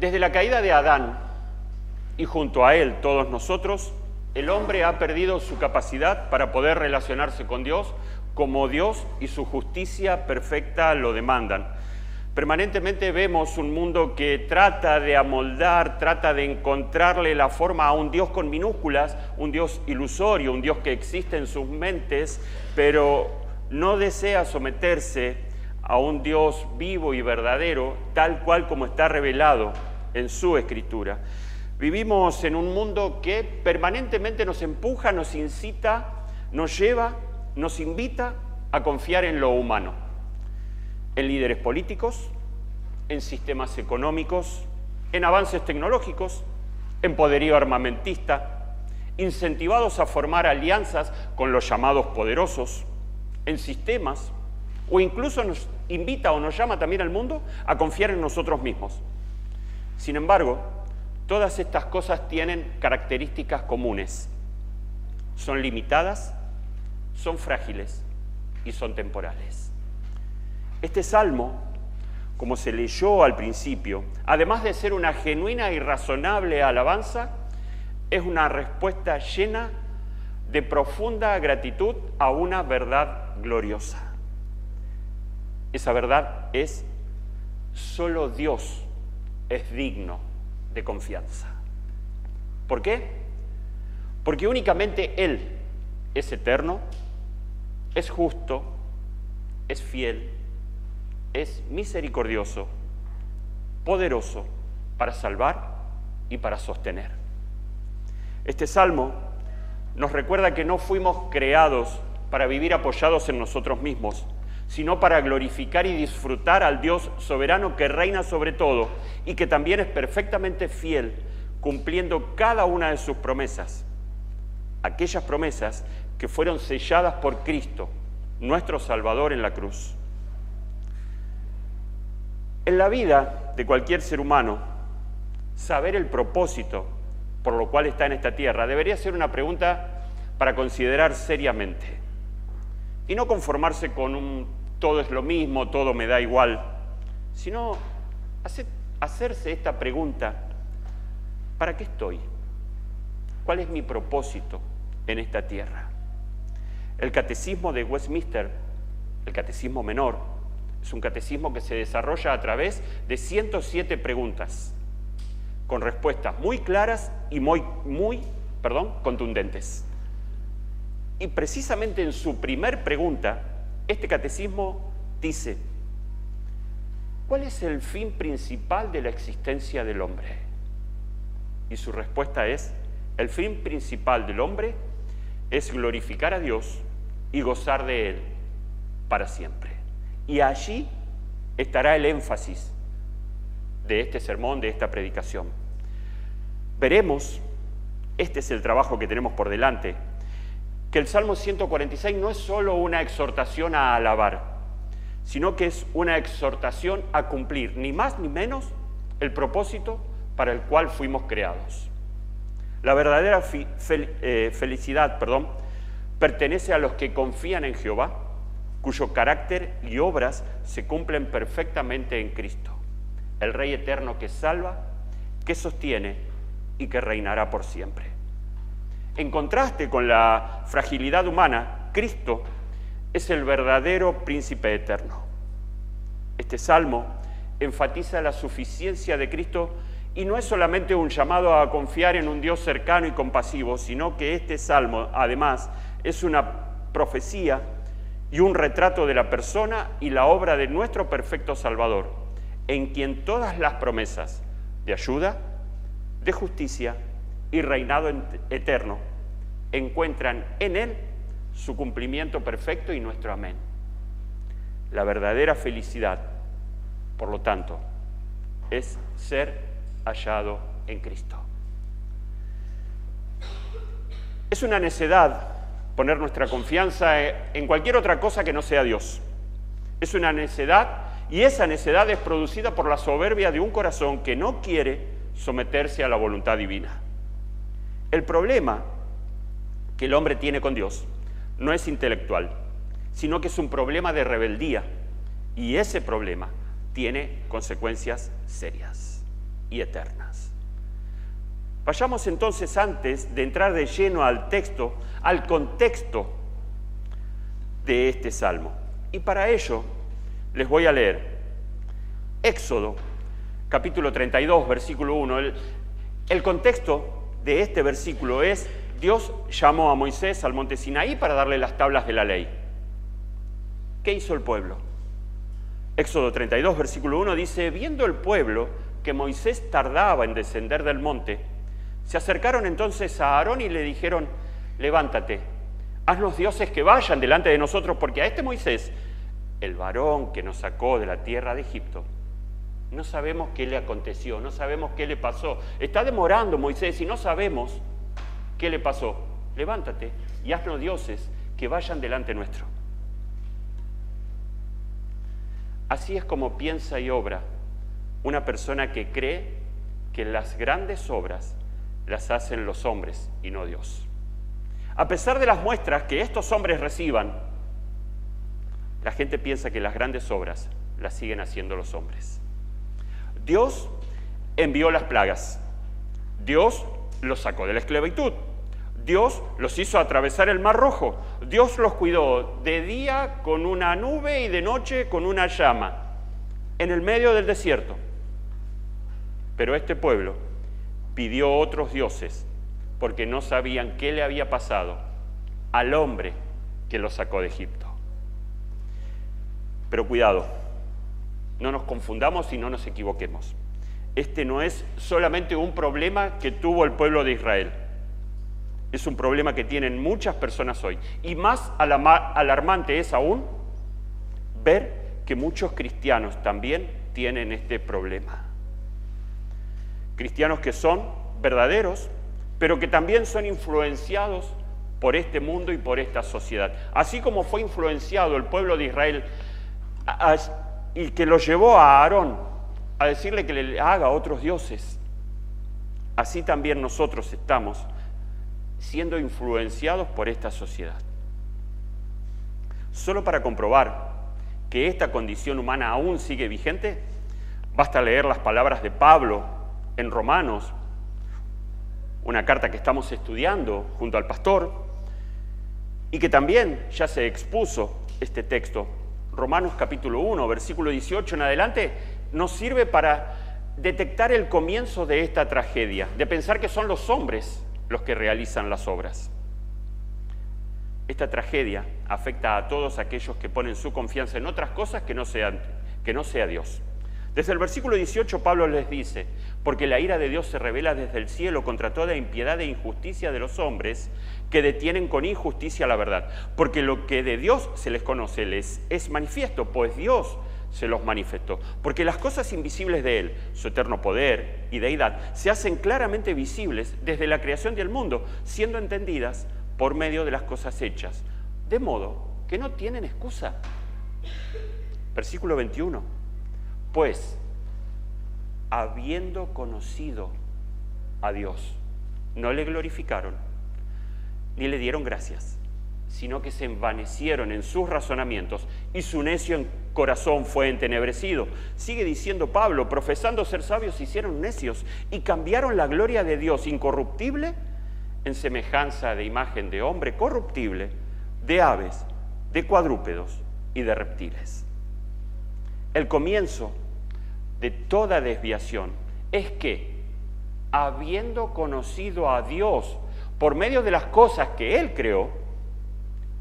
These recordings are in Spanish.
Desde la caída de Adán y junto a él todos nosotros, el hombre ha perdido su capacidad para poder relacionarse con Dios como Dios y su justicia perfecta lo demandan. Permanentemente vemos un mundo que trata de amoldar, trata de encontrarle la forma a un Dios con minúsculas, un Dios ilusorio, un Dios que existe en sus mentes, pero no desea someterse a un Dios vivo y verdadero, tal cual como está revelado en su Escritura. Vivimos en un mundo que permanentemente nos empuja, nos incita, nos lleva, nos invita a confiar en lo humano, en líderes políticos, en sistemas económicos, en avances tecnológicos, en poderío armamentista, incentivados a formar alianzas con los llamados poderosos, en sistemas, o incluso nos invita o nos llama también al mundo a confiar en nosotros mismos. Sin embargo, todas estas cosas tienen características comunes. Son limitadas, son frágiles y son temporales. Este salmo, como se leyó al principio, además de ser una genuina y razonable alabanza, es una respuesta llena de profunda gratitud a una verdad gloriosa. Esa verdad es: solo Dios es digno de confianza. ¿Por qué? Porque únicamente Él es eterno, es justo, es fiel, es misericordioso, poderoso para salvar y para sostener. Este salmo nos recuerda que no fuimos creados para vivir apoyados en nosotros mismos, sino para glorificar y disfrutar al Dios soberano que reina sobre todo y que también es perfectamente fiel, cumpliendo cada una de sus promesas. Aquellas promesas que fueron selladas por Cristo, nuestro Salvador en la cruz. En la vida de cualquier ser humano, saber el propósito por lo cual está en esta tierra debería ser una pregunta para considerar seriamente y no conformarse con un todo es lo mismo, todo me da igual, sino hacerse esta pregunta: ¿para qué estoy? ¿Cuál es mi propósito en esta tierra? El catecismo de Westminster, el catecismo menor, es un catecismo que se desarrolla a través de 107 preguntas, con respuestas muy claras y muy contundentes. Y precisamente en su primer pregunta, este catecismo dice: ¿cuál es el fin principal de la existencia del hombre? Y su respuesta es: el fin principal del hombre es glorificar a Dios y gozar de Él para siempre. Y allí estará el énfasis de este sermón, de esta predicación. Veremos, este es el trabajo que tenemos por delante, que el Salmo 146 no es solo una exhortación a alabar, sino que es una exhortación a cumplir, ni más ni menos, el propósito para el cual fuimos creados. La verdadera felicidad pertenece a los que confían en Jehová, cuyo carácter y obras se cumplen perfectamente en Cristo, el Rey eterno que salva, que sostiene y que reinará por siempre. En contraste con la fragilidad humana, Cristo es el verdadero príncipe eterno. Este salmo enfatiza la suficiencia de Cristo y no es solamente un llamado a confiar en un Dios cercano y compasivo, sino que este salmo, además, es una profecía y un retrato de la persona y la obra de nuestro perfecto Salvador, en quien todas las promesas de ayuda, de justicia y reinado eterno encuentran en Él su cumplimiento perfecto y nuestro amén. La verdadera felicidad, por lo tanto, es ser hallado en Cristo. Es una necedad poner nuestra confianza en cualquier otra cosa que no sea Dios. Es una necedad, y esa necedad es producida por la soberbia de un corazón que no quiere someterse a la voluntad divina. El problema que el hombre tiene con Dios no es intelectual, sino que es un problema de rebeldía, y ese problema tiene consecuencias serias. y eternas. Vayamos entonces, antes de entrar de lleno al texto, al contexto de este salmo. Y para ello les voy a leer Éxodo, capítulo 32, versículo 1. El contexto de este versículo es: Dios llamó a Moisés al monte Sinaí para darle las tablas de la ley. ¿Qué hizo el pueblo? Éxodo 32, versículo 1 dice: viendo el pueblo que Moisés tardaba en descender del monte, se acercaron entonces a Aarón y le dijeron: levántate, haznos dioses que vayan delante de nosotros, porque a este Moisés, el varón que nos sacó de la tierra de Egipto, no sabemos qué le aconteció, no sabemos qué le pasó. Está demorando Moisés y no sabemos qué le pasó. Levántate y haznos dioses que vayan delante nuestro. Así es como piensa y obra una persona que cree que las grandes obras las hacen los hombres y no Dios. A pesar de las muestras que estos hombres reciban, la gente piensa que las grandes obras las siguen haciendo los hombres. Dios envió las plagas. Dios los sacó de la esclavitud. Dios los hizo atravesar el Mar Rojo. Dios los cuidó de día con una nube y de noche con una llama, en el medio del desierto. Pero este pueblo pidió otros dioses porque no sabían qué le había pasado al hombre que los sacó de Egipto. Pero cuidado, no nos confundamos y no nos equivoquemos. Este no es solamente un problema que tuvo el pueblo de Israel. Es un problema que tienen muchas personas hoy. Y más alarmante es aún ver que muchos cristianos también tienen este problema. Cristianos que son verdaderos, pero que también son influenciados por este mundo y por esta sociedad. Así como fue influenciado el pueblo de Israel y que lo llevó a Aarón a decirle que le haga otros dioses, así también nosotros estamos siendo influenciados por esta sociedad. Solo para comprobar que esta condición humana aún sigue vigente, basta leer las palabras de Pablo en Romanos, una carta que estamos estudiando junto al pastor, y que también ya se expuso este texto. Romanos capítulo 1, versículo 18 en adelante, nos sirve para detectar el comienzo de esta tragedia, de pensar que son los hombres los que realizan las obras. Esta tragedia afecta a todos aquellos que ponen su confianza en otras cosas que no sea Dios. Desde el versículo 18 Pablo les dice: porque la ira de Dios se revela desde el cielo contra toda impiedad e injusticia de los hombres que detienen con injusticia la verdad. Porque lo que de Dios se les conoce les es manifiesto, pues Dios se los manifestó. Porque las cosas invisibles de Él, su eterno poder y deidad, se hacen claramente visibles desde la creación del mundo, siendo entendidas por medio de las cosas hechas, de modo que no tienen excusa. Versículo 21. Pues, habiendo conocido a Dios, no le glorificaron ni le dieron gracias, sino que se envanecieron en sus razonamientos y su necio corazón fue entenebrecido. Sigue diciendo Pablo: profesando ser sabios se hicieron necios y cambiaron la gloria de Dios incorruptible en semejanza de imagen de hombre corruptible, de aves, de cuadrúpedos y de reptiles. El comienzo de toda desviación es que, habiendo conocido a Dios por medio de las cosas que Él creó,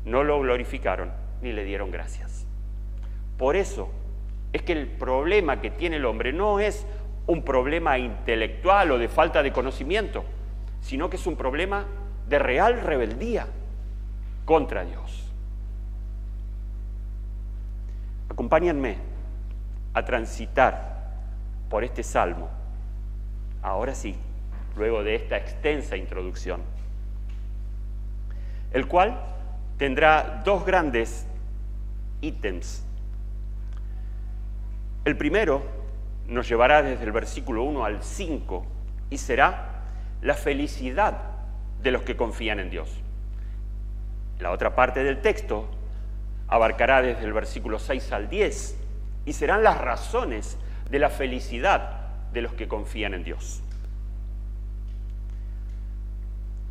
no lo glorificaron ni le dieron gracias. Por eso es que el problema que tiene el hombre no es un problema intelectual o de falta de conocimiento, sino que es un problema de real rebeldía contra Dios. Acompáñenme a transitar por este salmo, ahora sí, luego de esta extensa introducción, el cual tendrá dos grandes ítems. El primero nos llevará desde el versículo 1 al 5 y será la felicidad de los que confían en Dios. La otra parte del texto abarcará desde el versículo 6 al 10 y serán las razones de la felicidad de los que confían en Dios.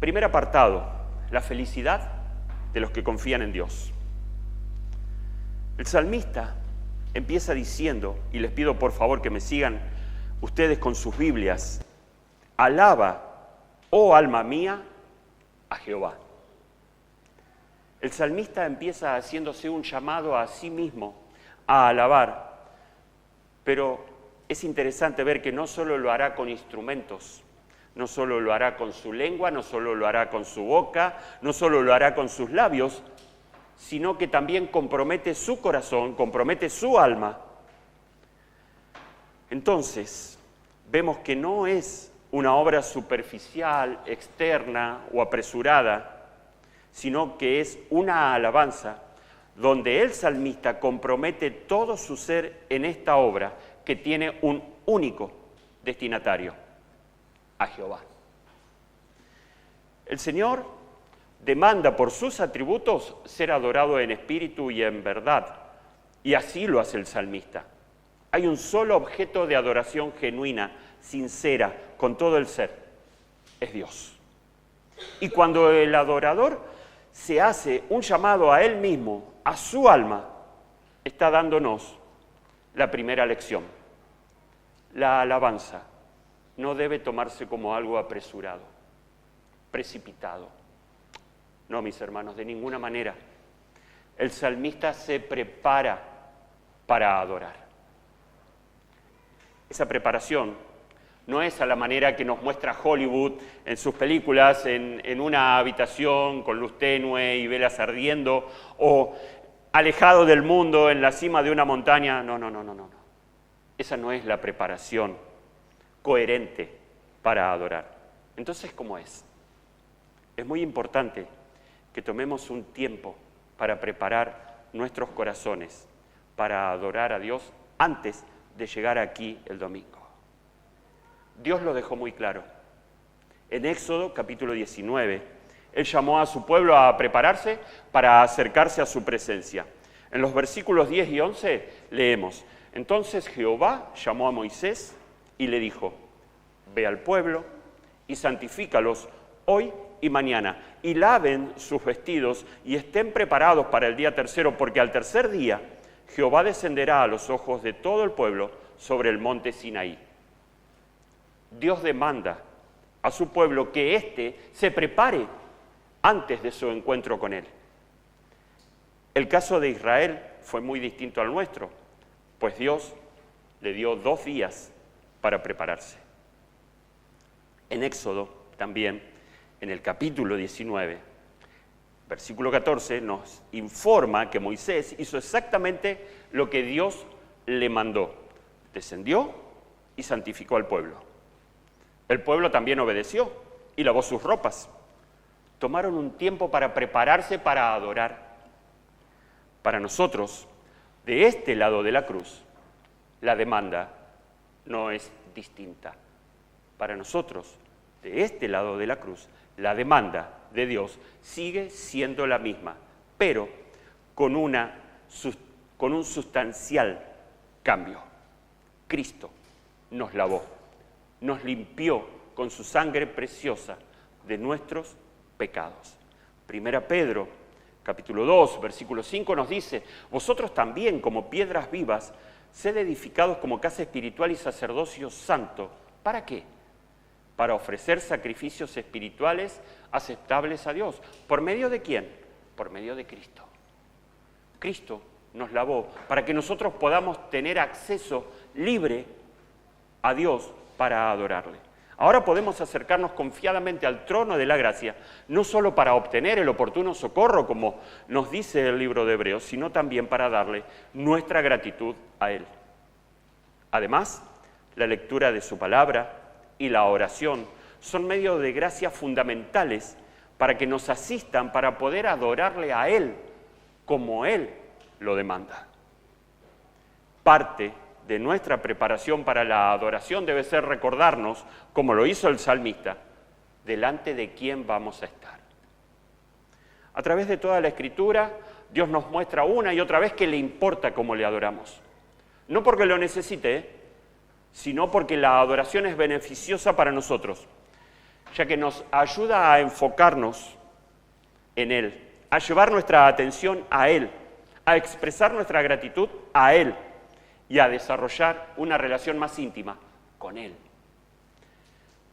Primer apartado, la felicidad de los que confían en Dios. El salmista empieza diciendo, y les pido por favor que me sigan ustedes con sus Biblias: alaba, oh alma mía, a Jehová. El salmista empieza haciéndose un llamado a sí mismo a alabar, pero es interesante ver que no solo lo hará con instrumentos, no solo lo hará con su lengua, no solo lo hará con su boca, no solo lo hará con sus labios, sino que también compromete su corazón, compromete su alma. Entonces, vemos que no es una obra superficial, externa o apresurada, sino que es una alabanza donde el salmista compromete todo su ser en esta obra que tiene un único destinatario: a Jehová. El Señor demanda por sus atributos ser adorado en espíritu y en verdad, y así lo hace el salmista. Hay un solo objeto de adoración genuina, sincera, con todo el ser: es Dios. Y cuando el adorador se hace un llamado a él mismo, a su alma, está dándonos la primera lección. La alabanza no debe tomarse como algo apresurado, precipitado. No, mis hermanos, de ninguna manera. El salmista se prepara para adorar. Esa preparación no es a la manera que nos muestra Hollywood en sus películas, en una habitación con luz tenue y velas ardiendo, o alejado del mundo en la cima de una montaña. No. Esa no es la preparación coherente para adorar. Entonces, ¿cómo es? Es muy importante que tomemos un tiempo para preparar nuestros corazones para adorar a Dios antes de llegar aquí el domingo. Dios lo dejó muy claro. En Éxodo capítulo 19, Él llamó a su pueblo a prepararse para acercarse a su presencia. En los versículos 10 y 11 leemos: entonces Jehová llamó a Moisés y le dijo: ve al pueblo y santifícalos hoy y mañana, y laven sus vestidos y estén preparados para el día tercero, porque al tercer día Jehová descenderá a los ojos de todo el pueblo sobre el monte Sinaí. Dios demanda a su pueblo que éste se prepare antes de su encuentro con Él. El caso de Israel fue muy distinto al nuestro, pues Dios le dio 2 días para prepararse. En Éxodo también, en el capítulo 19, versículo 14, nos informa que Moisés hizo exactamente lo que Dios le mandó. Descendió y santificó al pueblo. El pueblo también obedeció y lavó sus ropas. Tomaron un tiempo para prepararse para adorar. Para nosotros, de este lado de la cruz, la demanda no es distinta. Para nosotros, de este lado de la cruz, la demanda de Dios sigue siendo la misma, pero con un sustancial cambio. Cristo nos lavó, nos limpió con su sangre preciosa de nuestros pecados. Primera Pedro, capítulo 2, versículo 5 nos dice: vosotros también, como piedras vivas, sed edificados como casa espiritual y sacerdocio santo. ¿Para qué? Para ofrecer sacrificios espirituales aceptables a Dios. ¿Por medio de quién? Por medio de Cristo. Cristo nos lavó para que nosotros podamos tener acceso libre a Dios para adorarle. Ahora podemos acercarnos confiadamente al trono de la gracia, no solo para obtener el oportuno socorro, como nos dice el libro de Hebreos, sino también para darle nuestra gratitud a Él. Además, la lectura de su palabra y la oración son medios de gracia fundamentales para que nos asistan para poder adorarle a Él como Él lo demanda. Parte de nuestra preparación para la adoración debe ser recordarnos, como lo hizo el salmista, delante de quién vamos a estar. A través de toda la Escritura, Dios nos muestra una y otra vez que le importa cómo le adoramos. No porque lo necesite, sino porque la adoración es beneficiosa para nosotros, ya que nos ayuda a enfocarnos en Él, a llevar nuestra atención a Él, a expresar nuestra gratitud a Él y a desarrollar una relación más íntima con Él.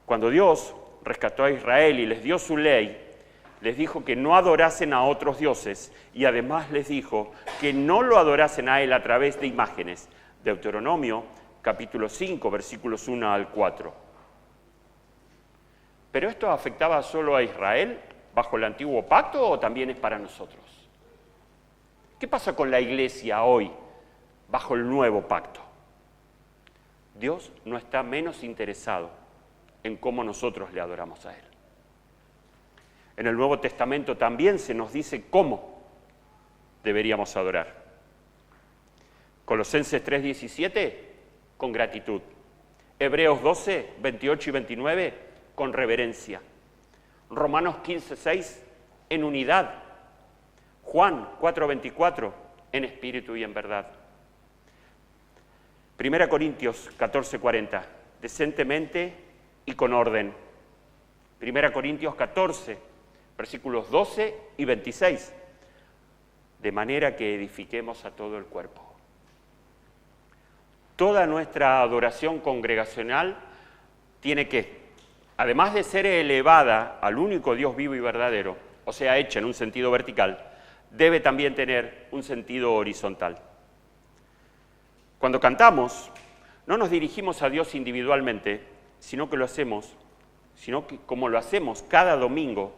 Cuando Dios rescató a Israel y les dio su ley, les dijo que no adorasen a otros dioses y además les dijo que no lo adorasen a Él a través de imágenes. Deuteronomio capítulo 5, versículos 1 al 4. ¿Pero esto afectaba solo a Israel bajo el antiguo pacto o también es para nosotros? ¿Qué pasa con la iglesia hoy bajo el nuevo pacto? Dios no está menos interesado en cómo nosotros le adoramos a Él. En el Nuevo Testamento también se nos dice cómo deberíamos adorar. Colosenses 3:17, con gratitud. Hebreos 12, 28 y 29, con reverencia. Romanos 15:6, en unidad. Juan 4:24, en espíritu y en verdad. 1 Corintios 14:40, decentemente y con orden. 1 Corintios 14, versículos 12 y 26, de manera que edifiquemos a todo el cuerpo. Toda nuestra adoración congregacional tiene que, además de ser elevada al único Dios vivo y verdadero, o sea, hecha en un sentido vertical, debe también tener un sentido horizontal. Cuando cantamos, no nos dirigimos a Dios individualmente, sino que como lo hacemos cada domingo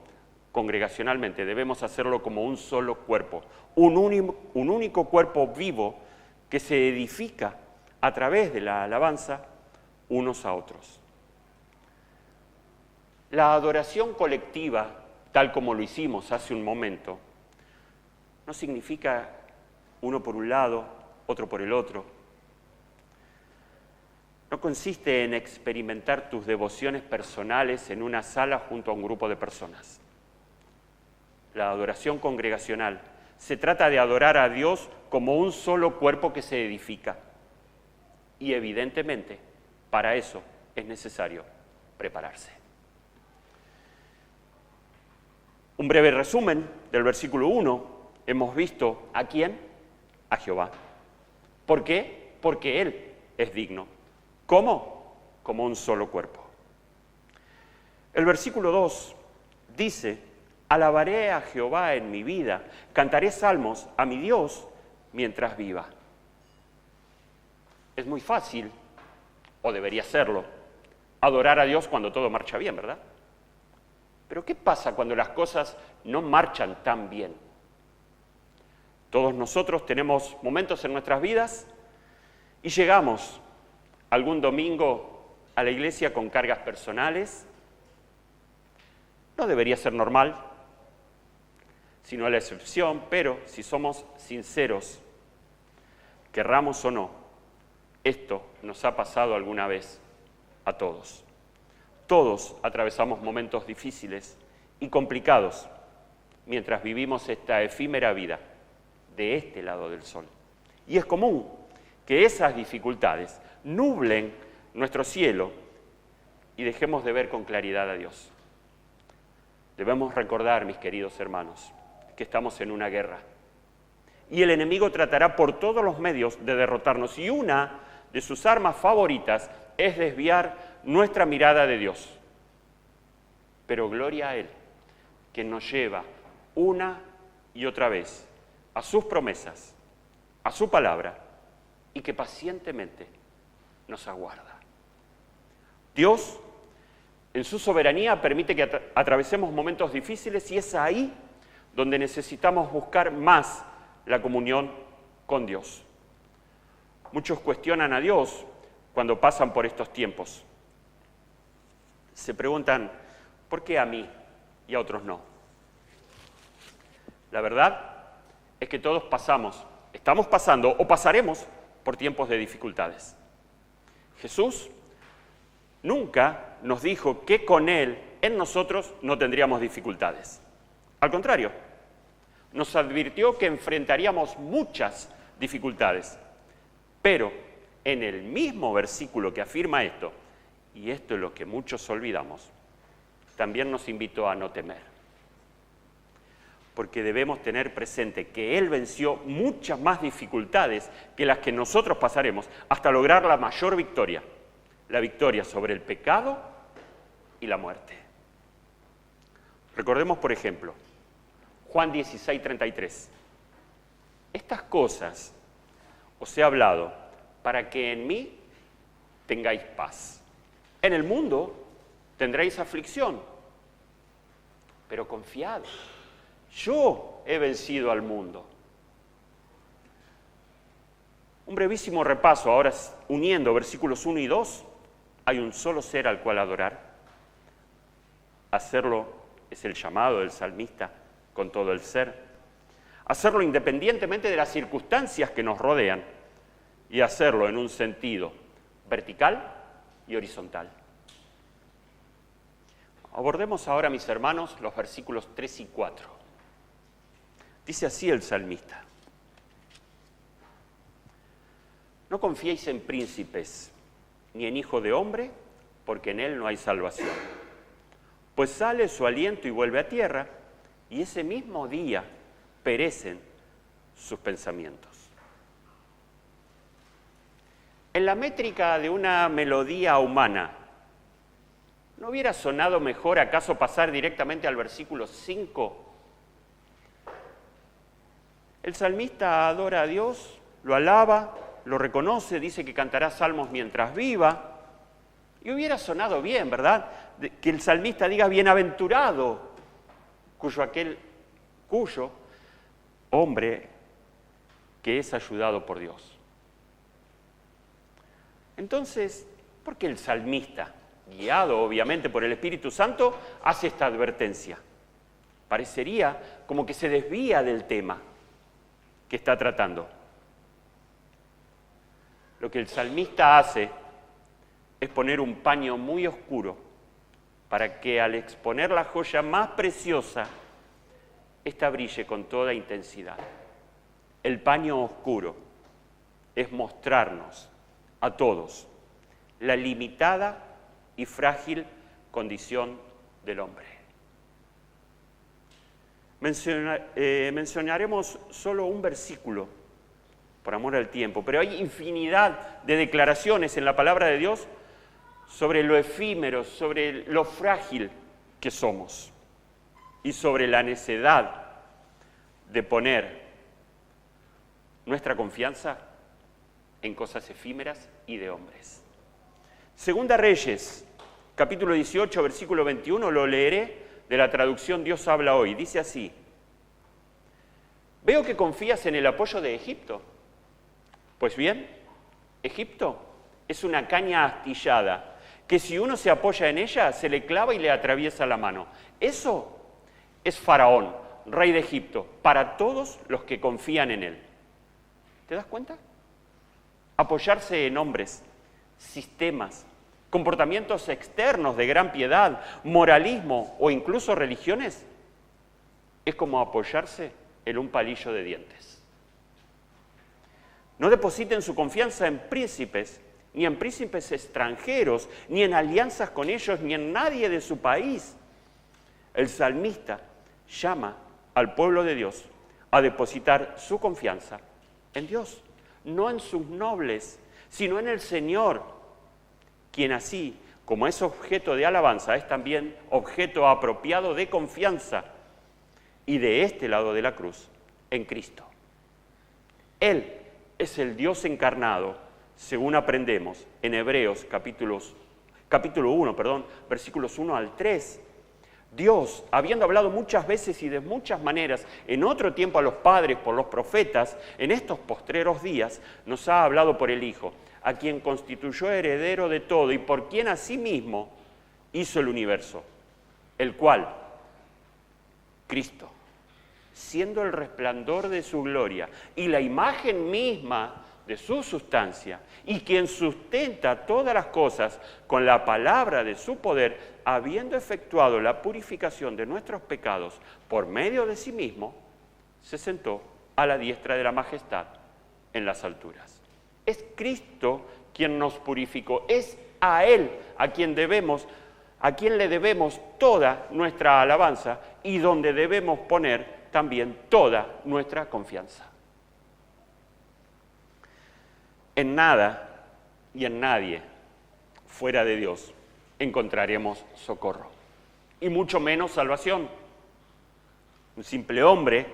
congregacionalmente, debemos hacerlo como un solo cuerpo, un único cuerpo vivo que se edifica a través de la alabanza unos a otros. La adoración colectiva, tal como lo hicimos hace un momento, no significa uno por un lado, otro por el otro. No consiste en experimentar tus devociones personales en una sala junto a un grupo de personas. La adoración congregacional se trata de adorar a Dios como un solo cuerpo que se edifica. Y evidentemente, para eso es necesario prepararse. Un breve resumen del versículo 1. Hemos visto ¿a quién? A Jehová. ¿Por qué? Porque Él es digno. ¿Cómo? Como un solo cuerpo. El versículo 2 dice: alabaré a Jehová en mi vida, cantaré salmos a mi Dios mientras viva. Es muy fácil, o debería serlo, adorar a Dios cuando todo marcha bien, ¿verdad? Pero ¿qué pasa cuando las cosas no marchan tan bien? Todos nosotros tenemos momentos en nuestras vidas y llegamos algún domingo a la iglesia con cargas personales. No debería ser normal, sino la excepción, pero si somos sinceros, querramos o no, esto nos ha pasado alguna vez a todos. Todos atravesamos momentos difíciles y complicados mientras vivimos esta efímera vida de este lado del sol. Y es común que esas dificultades nublen nuestro cielo y dejemos de ver con claridad a Dios. Debemos recordar, mis queridos hermanos, que estamos en una guerra. Y el enemigo tratará por todos los medios de derrotarnos. Y una de sus armas favoritas es desviar nuestra mirada de Dios. Pero gloria a Él, que nos lleva una y otra vez a sus promesas, a su palabra, y que pacientemente nos aguarda. Dios, en su soberanía, permite que atravesemos momentos difíciles y es ahí donde necesitamos buscar más la comunión con Dios. Muchos cuestionan a Dios cuando pasan por estos tiempos. Se preguntan, ¿por qué a mí y a otros no? La verdad es que todos estamos pasando o pasaremos por tiempos de dificultades. Jesús nunca nos dijo que con Él, en nosotros, no tendríamos dificultades. Al contrario, nos advirtió que enfrentaríamos muchas dificultades, pero en el mismo versículo que afirma esto, y esto es lo que muchos olvidamos, también nos invitó a no temer. Porque debemos tener presente que Él venció muchas más dificultades que las que nosotros pasaremos hasta lograr la mayor victoria, la victoria sobre el pecado y la muerte. Recordemos, por ejemplo, Juan 16:33. Estas cosas os he hablado para que en mí tengáis paz. En el mundo tendréis aflicción, pero confiad, yo he vencido al mundo. Un brevísimo repaso, ahora uniendo versículos 1 y 2, hay un solo ser al cual adorar. Hacerlo es el llamado del salmista con todo el ser. Hacerlo independientemente de las circunstancias que nos rodean y hacerlo en un sentido vertical y horizontal. Abordemos ahora, mis hermanos, los versículos 3 y 4. Dice así el salmista: no confiéis en príncipes, ni en hijo de hombre, porque en él no hay salvación. Pues sale su aliento y vuelve a tierra, y ese mismo día perecen sus pensamientos. En la métrica de una melodía humana, ¿no hubiera sonado mejor acaso pasar directamente al versículo 5? El salmista adora a Dios, lo alaba, lo reconoce, dice que cantará salmos mientras viva. Y hubiera sonado bien, ¿verdad? Que el salmista diga: bienaventurado cuyo hombre que es ayudado por Dios. Entonces, ¿por qué el salmista, guiado obviamente por el Espíritu Santo, hace esta advertencia? Parecería como que se desvía del tema que está tratando. Lo que el salmista hace es poner un paño muy oscuro para que al exponer la joya más preciosa, ésta brille con toda intensidad. El paño oscuro es mostrarnos a todos la limitada y frágil condición del hombre. Mencionaremos solo un versículo por amor al tiempo, pero hay infinidad de declaraciones en la palabra de Dios sobre lo efímero, sobre lo frágil que somos y sobre la necesidad de poner nuestra confianza en cosas efímeras y de hombres. Segunda Reyes, capítulo 18, versículo 21, lo leeré de la traducción Dios habla hoy. Dice así: veo que confías en el apoyo de Egipto. Pues bien, Egipto es una caña astillada que si uno se apoya en ella, se le clava y le atraviesa la mano. Eso es Faraón, rey de Egipto, para todos los que confían en él. ¿Te das cuenta? Apoyarse en hombres, sistemas, comportamientos externos de gran piedad, moralismo o incluso religiones, es como apoyarse en un palillo de dientes. No depositen su confianza en príncipes, ni en príncipes extranjeros, ni en alianzas con ellos, ni en nadie de su país. El salmista llama al pueblo de Dios a depositar su confianza en Dios, no en sus nobles, sino en el Señor, quien así como es objeto de alabanza, es también objeto apropiado de confianza, y de este lado de la cruz, en Cristo. Él es el Dios encarnado, según aprendemos en Hebreos capítulo 1, versículos 1 al 3. Dios, habiendo hablado muchas veces y de muchas maneras, en otro tiempo a los padres por los profetas, en estos postreros días, nos ha hablado por el Hijo, a quien constituyó heredero de todo y por quien asimismo hizo el universo, el cual, Cristo, siendo el resplandor de su gloria y la imagen misma de su sustancia, y quien sustenta todas las cosas con la palabra de su poder, habiendo efectuado la purificación de nuestros pecados por medio de sí mismo, se sentó a la diestra de la majestad en las alturas. Es Cristo quien nos purificó. Es a Él a quien le debemos toda nuestra alabanza y donde debemos poner también toda nuestra confianza. En nada y en nadie fuera de Dios encontraremos socorro, y mucho menos salvación. Un simple hombre,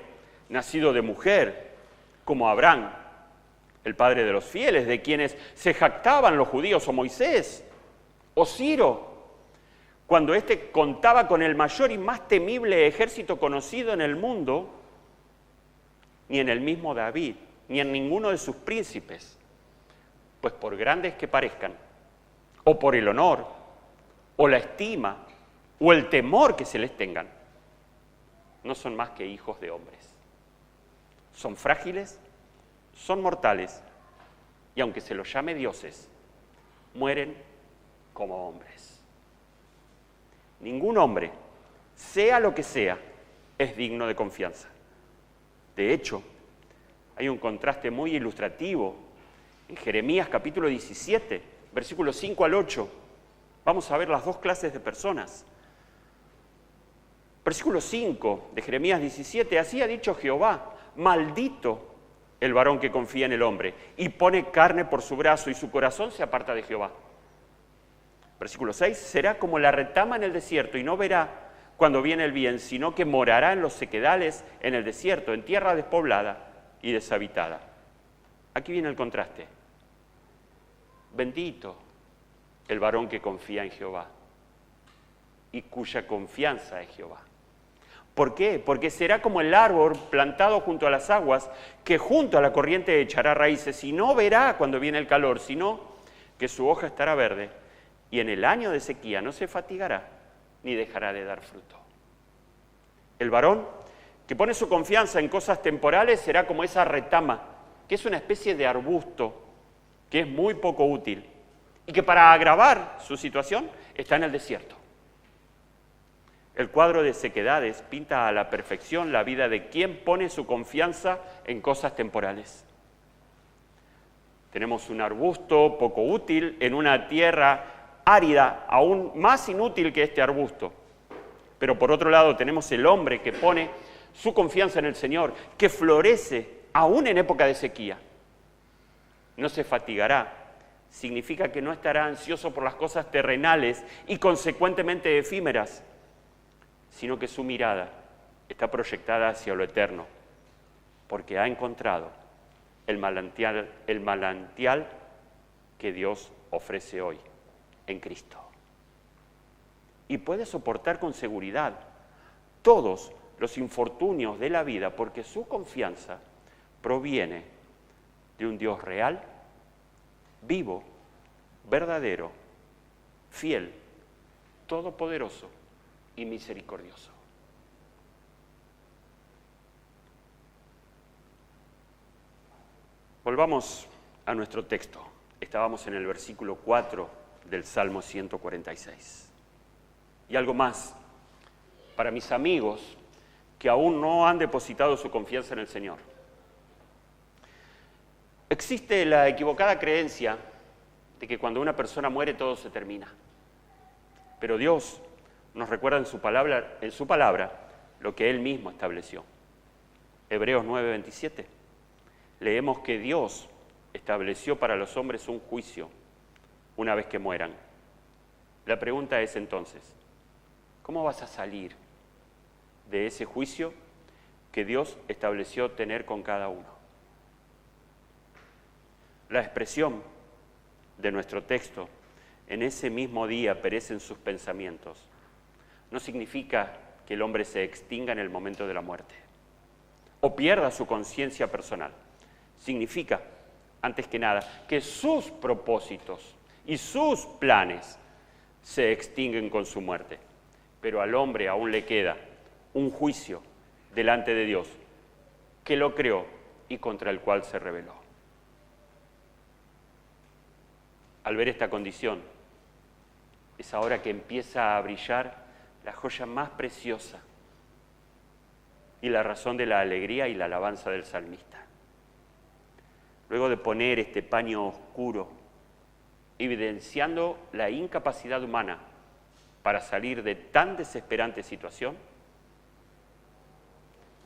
nacido de mujer, como Abraham, el padre de los fieles, de quienes se jactaban los judíos, o Moisés, o Ciro, cuando éste contaba con el mayor y más temible ejército conocido en el mundo, ni en el mismo David, ni en ninguno de sus príncipes, pues por grandes que parezcan, o por el honor, o la estima, o el temor que se les tengan, no son más que hijos de hombres. Son frágiles, son mortales, y aunque se los llame dioses, mueren como hombres. Ningún hombre, sea lo que sea, es digno de confianza. De hecho, hay un contraste muy ilustrativo en Jeremías capítulo 17, versículos 5 al 8. Vamos a ver las dos clases de personas. Versículo 5 de Jeremías 17, así ha dicho Jehová, maldito el varón que confía en el hombre y pone carne por su brazo y su corazón se aparta de Jehová. Versículo 6, será como la retama en el desierto y no verá cuando viene el bien, sino que morará en los sequedales en el desierto, en tierra despoblada y deshabitada. Aquí viene el contraste. Bendito el varón que confía en Jehová y cuya confianza es Jehová. ¿Por qué? Porque será como el árbol plantado junto a las aguas, que junto a la corriente echará raíces y no verá cuando viene el calor, sino que su hoja estará verde y en el año de sequía no se fatigará ni dejará de dar fruto. El varón que pone su confianza en cosas temporales será como esa retama, que es una especie de arbusto, que es muy poco útil y que para agravar su situación está en el desierto. El cuadro de sequedades pinta a la perfección la vida de quien pone su confianza en cosas temporales. Tenemos un arbusto poco útil en una tierra árida, aún más inútil que este arbusto. Pero por otro lado tenemos el hombre que pone su confianza en el Señor, que florece aún en época de sequía. No se fatigará, significa que no estará ansioso por las cosas terrenales y consecuentemente efímeras, sino que su mirada está proyectada hacia lo eterno, porque ha encontrado el manantial que Dios ofrece hoy en Cristo. Y puede soportar con seguridad todos los infortunios de la vida, porque su confianza proviene de un Dios real, vivo, verdadero, fiel, todopoderoso y misericordioso. Volvamos a nuestro texto. Estábamos en el versículo 4 del Salmo 146. Y algo más, para mis amigos que aún no han depositado su confianza en el Señor. Existe la equivocada creencia de que cuando una persona muere todo se termina. Pero Dios nos recuerda en su palabra lo que Él mismo estableció. Hebreos 9:27. Leemos que Dios estableció para los hombres un juicio una vez que mueran. La pregunta es entonces, ¿cómo vas a salir de ese juicio que Dios estableció tener con cada uno? La expresión de nuestro texto, en ese mismo día perecen sus pensamientos, no significa que el hombre se extinga en el momento de la muerte o pierda su conciencia personal. Significa, antes que nada, que sus propósitos y sus planes se extinguen con su muerte. Pero al hombre aún le queda un juicio delante de Dios que lo creó y contra el cual se rebeló. Al ver esta condición, es ahora que empieza a brillar la joya más preciosa y la razón de la alegría y la alabanza del salmista. Luego de poner este paño oscuro evidenciando la incapacidad humana para salir de tan desesperante situación,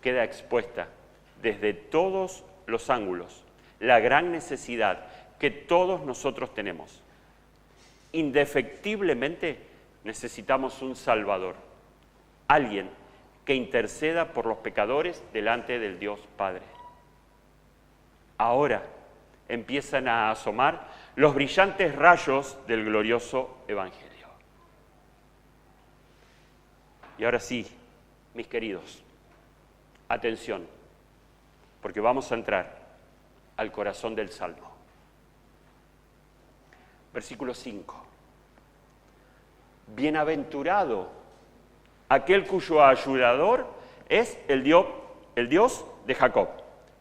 queda expuesta desde todos los ángulos la gran necesidad que todos nosotros tenemos. Indefectiblemente necesitamos un Salvador, alguien que interceda por los pecadores delante del Dios Padre. Ahora empiezan a asomar los brillantes rayos del glorioso Evangelio. Y ahora sí, mis queridos, atención, porque vamos a entrar al corazón del Salmo. Versículo 5. Bienaventurado aquel cuyo ayudador es el Dios de Jacob,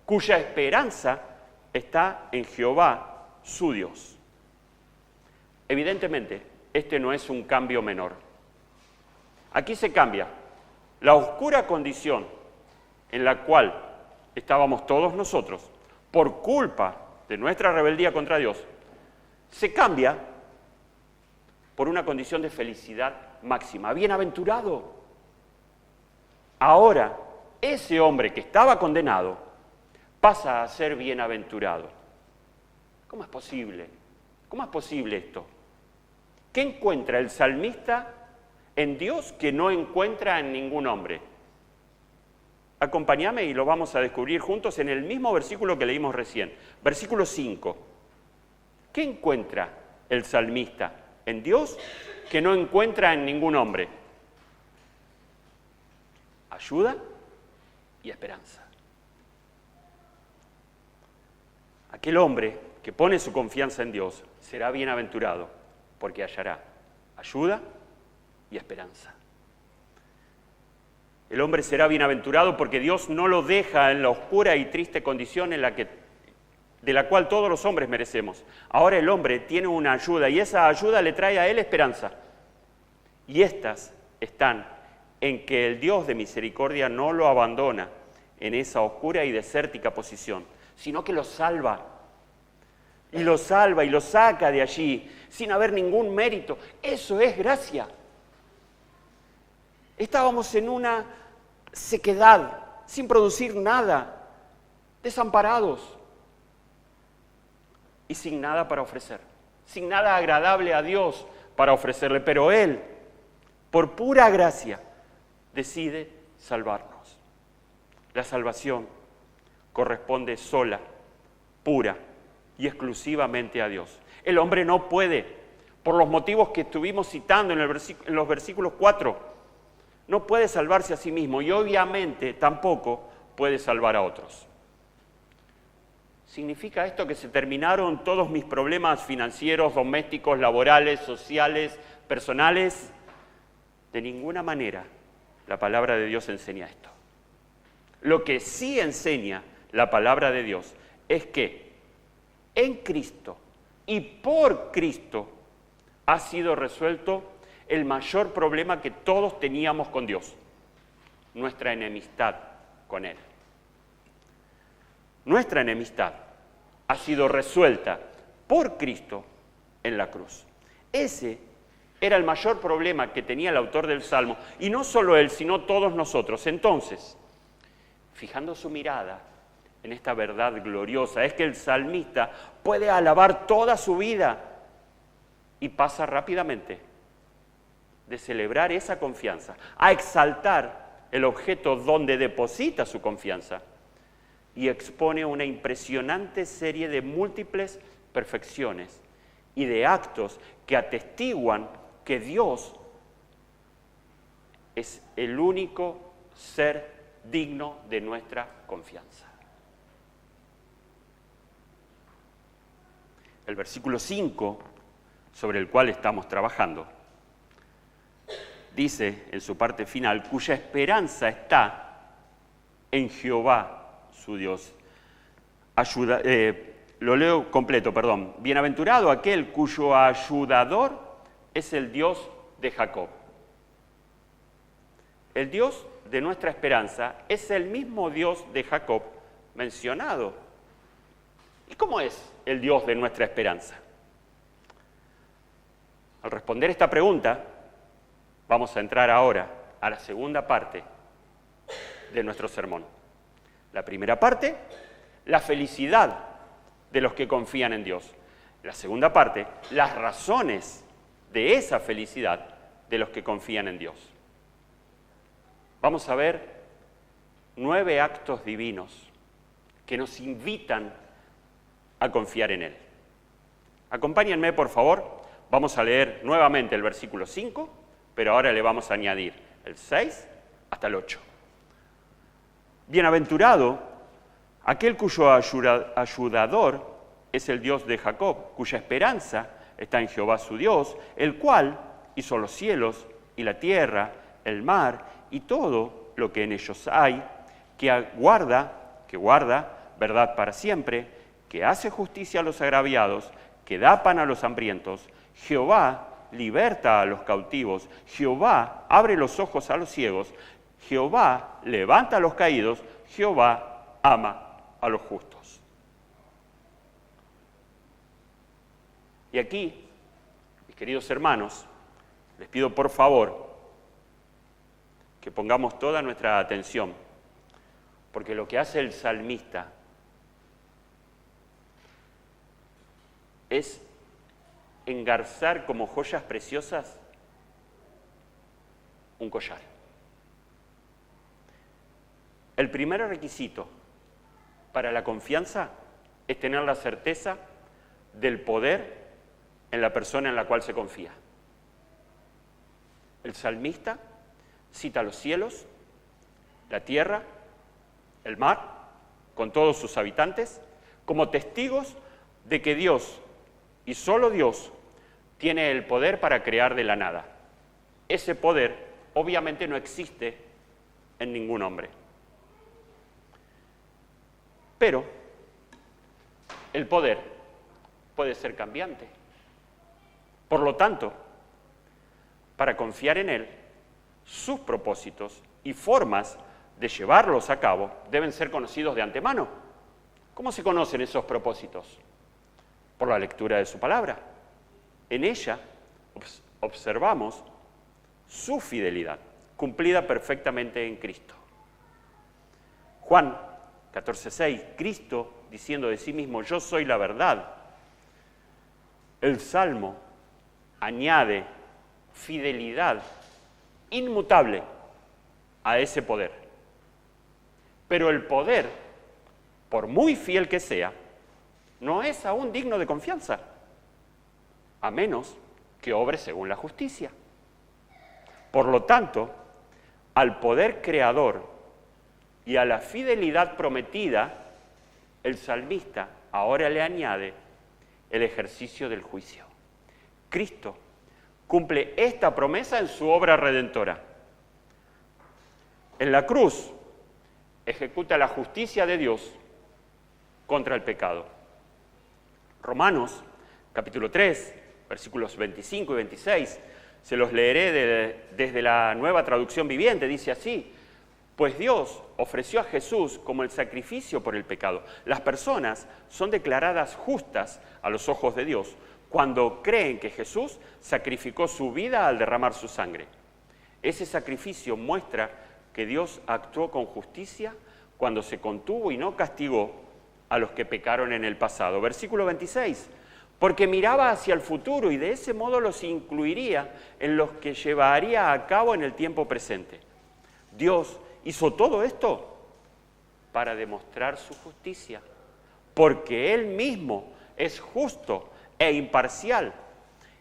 cuya esperanza está en Jehová, su Dios. Evidentemente, este no es un cambio menor. Aquí se cambia la oscura condición en la cual estábamos todos nosotros por culpa de nuestra rebeldía contra Dios, se cambia por una condición de felicidad máxima. Bienaventurado. Ahora, ese hombre que estaba condenado pasa a ser bienaventurado. ¿Cómo es posible? ¿Cómo es posible esto? ¿Qué encuentra el salmista en Dios que no encuentra en ningún hombre? Acompáñame y lo vamos a descubrir juntos en el mismo versículo que leímos recién. Versículo 5. ¿Qué encuentra el salmista en Dios que no encuentra en ningún hombre? Ayuda y esperanza. Aquel hombre que pone su confianza en Dios será bienaventurado porque hallará ayuda y esperanza. El hombre será bienaventurado porque Dios no lo deja en la oscura y triste condición de la cual todos los hombres merecemos. Ahora el hombre tiene una ayuda y esa ayuda le trae a él esperanza. Y estas están en que el Dios de misericordia no lo abandona en esa oscura y desértica posición, sino que lo salva. Y lo salva y lo saca de allí sin haber ningún mérito. Eso es gracia. Estábamos en una sequedad, sin producir nada, desamparados y sin nada para ofrecer, sin nada agradable a Dios para ofrecerle. Pero Él, por pura gracia, decide salvarnos. La salvación corresponde sola, pura y exclusivamente a Dios. El hombre no puede, por los motivos que estuvimos citando en los versículos 4, no puede salvarse a sí mismo y obviamente tampoco puede salvar a otros. ¿Significa esto que se terminaron todos mis problemas financieros, domésticos, laborales, sociales, personales? De ninguna manera la palabra de Dios enseña esto. Lo que sí enseña la palabra de Dios es que en Cristo y por Cristo ha sido resuelto el mayor problema que todos teníamos con Dios, nuestra enemistad con Él. Nuestra enemistad ha sido resuelta por Cristo en la cruz. Ese era el mayor problema que tenía el autor del Salmo, y no solo él, sino todos nosotros. Entonces, fijando su mirada en esta verdad gloriosa, es que el salmista puede alabar toda su vida y pasa rápidamente de celebrar esa confianza a exaltar el objeto donde deposita su confianza y expone una impresionante serie de múltiples perfecciones y de actos que atestiguan que Dios es el único ser digno de nuestra confianza. El versículo 5, sobre el cual estamos trabajando, dice en su parte final, cuya esperanza está en Jehová, su Dios. Lo leo completo, perdón. Bienaventurado aquel cuyo ayudador es el Dios de Jacob. El Dios de nuestra esperanza es el mismo Dios de Jacob mencionado. ¿Y cómo es el Dios de nuestra esperanza? Al responder esta pregunta, vamos a entrar ahora a la segunda parte de nuestro sermón. La primera parte, la felicidad de los que confían en Dios. La segunda parte, las razones de esa felicidad de los que confían en Dios. Vamos a ver 9 actos divinos que nos invitan a confiar en Él. Acompáñenme, por favor. Vamos a leer nuevamente el versículo 5, pero ahora le vamos a añadir el 6 hasta el 8. Bienaventurado aquel cuyo ayudador es el Dios de Jacob, cuya esperanza está en Jehová su Dios, el cual hizo los cielos y la tierra, el mar y todo lo que en ellos hay, que guarda verdad para siempre, que hace justicia a los agraviados, que da pan a los hambrientos. Jehová liberta a los cautivos, Jehová abre los ojos a los ciegos, Jehová levanta a los caídos, Jehová ama a los justos. Y aquí, mis queridos hermanos, les pido por favor que pongamos toda nuestra atención, porque lo que hace el salmista es engarzar como joyas preciosas un collar. El primer requisito para la confianza es tener la certeza del poder en la persona en la cual se confía. El salmista cita los cielos, la tierra, el mar, con todos sus habitantes, como testigos de que Dios, y solo Dios, tiene el poder para crear de la nada. Ese poder obviamente no existe en ningún hombre. Pero el poder puede ser cambiante. Por lo tanto, para confiar en Él, sus propósitos y formas de llevarlos a cabo deben ser conocidos de antemano. ¿Cómo se conocen esos propósitos? Por la lectura de su palabra. En ella observamos su fidelidad, cumplida perfectamente en Cristo. Juan 14:6, Cristo diciendo de sí mismo, yo soy la verdad. El Salmo añade fidelidad inmutable a ese poder. Pero el poder, por muy fiel que sea, no es aún digno de confianza, a menos que obre según la justicia. Por lo tanto, al poder creador y a la fidelidad prometida, el salmista ahora le añade el ejercicio del juicio. Cristo cumple esta promesa en su obra redentora. En la cruz ejecuta la justicia de Dios contra el pecado. Romanos, capítulo 3, versículos 25 y 26, se los leeré desde la Nueva Traducción Viviente, dice así, pues Dios ofreció a Jesús como el sacrificio por el pecado. Las personas son declaradas justas a los ojos de Dios cuando creen que Jesús sacrificó su vida al derramar su sangre. Ese sacrificio muestra que Dios actuó con justicia cuando se contuvo y no castigó a los que pecaron en el pasado. Versículo 26, porque miraba hacia el futuro y de ese modo los incluiría en los que llevaría a cabo en el tiempo presente. Dios hizo todo esto para demostrar su justicia, porque Él mismo es justo e imparcial,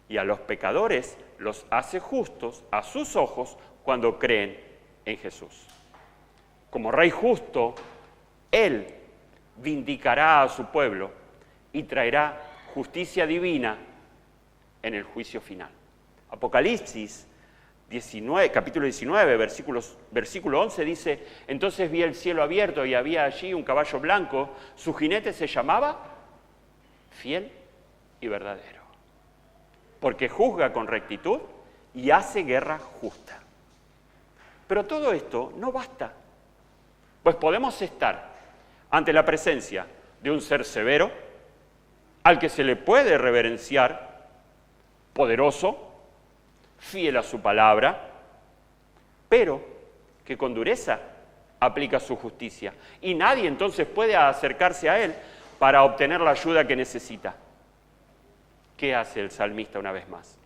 y a los pecadores los hace justos a sus ojos cuando creen en Jesús. Como Rey justo, Él vindicará a su pueblo y traerá justicia divina en el juicio final. Apocalipsis 19, capítulo 19, versículo 11 dice, entonces vi el cielo abierto y había allí un caballo blanco, su jinete se llamaba Fiel y Verdadero, porque juzga con rectitud y hace guerra justa. Pero todo esto no basta, pues podemos estar ante la presencia de un ser severo, al que se le puede reverenciar, poderoso, fiel a su palabra, pero que con dureza aplica su justicia. Y nadie entonces puede acercarse a él para obtener la ayuda que necesita. ¿Qué hace el salmista una vez más?